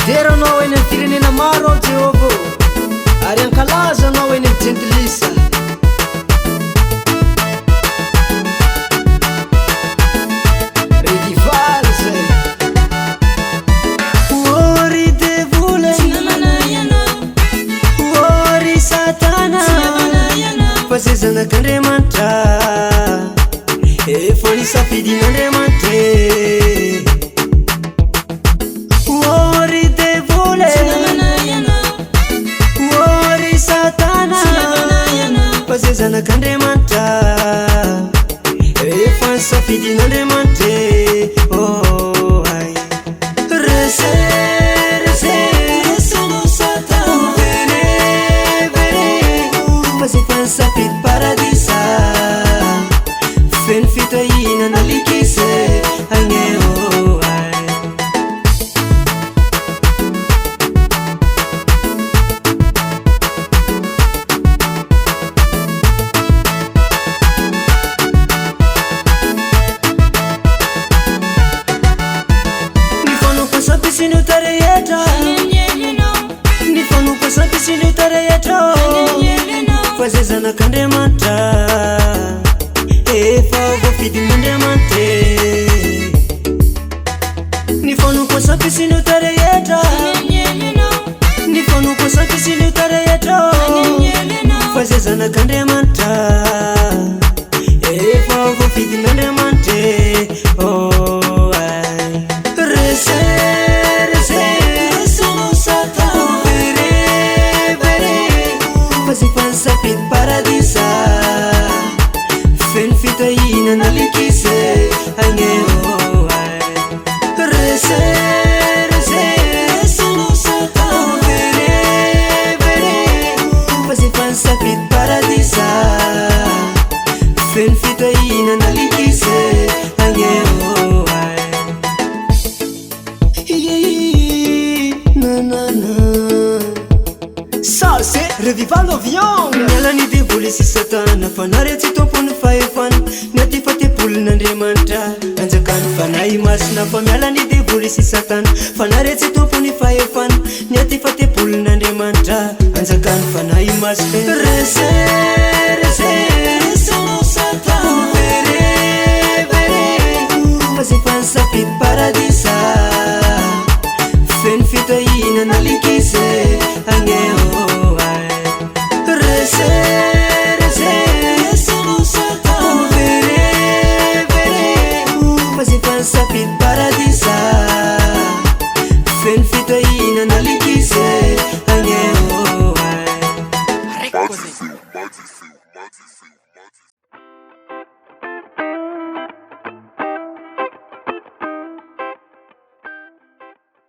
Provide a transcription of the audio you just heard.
Veranao eny amin'ny firenena maro ao Jehova ary ankalaza anao eny amin'ny jentilisa. Revival zay ory devoly ory satana fa zay zanak'Andriamanitra efa nisafidin'Andriamanitra. Ory devoly ory satana fa zay zanak'Andriamanitra efa nisafidin'Andriamanitra. Oh ay rese no satana vere fa zay fa nisafidy paradisa feno fitahinana likise agny. Oh ay nifanomposampisiny tarehetra nifanomposampisiny tarehetra fa zay zanak'Andriamanitra efa voafidin'Andriamanitra. Nifanomposampisiny tarehetra nifanomposampisiny tarehetra fa zay zanak'Andriamanitra efa voafidin'Andriamanitra. Oh ay rese no satana vere fa zay fa nisafidy paradisa feno fitahinana likise agny. Oh ay rese no satana vere fa zay fa nisafidy paradisa feno fitahinana likise agny. Oh ay ça c'est Revival avion. Mialany devoly sy satana fanary tsy tompony fahefana nety fatepolin'Andriamanitra anjakany fanahy masina fa mialany devoly sy satana fanary tsy tompony fahefana nety fatepolin'Andriamanitra anjakany fanahy masina. Rese no satana vere fa zay fa nisafidy paradisa feno fitahinana likise agny. Oh ay rese no satana vere fa zay fa nisafidy paradisa feno fitahinana likise agny. Oh ay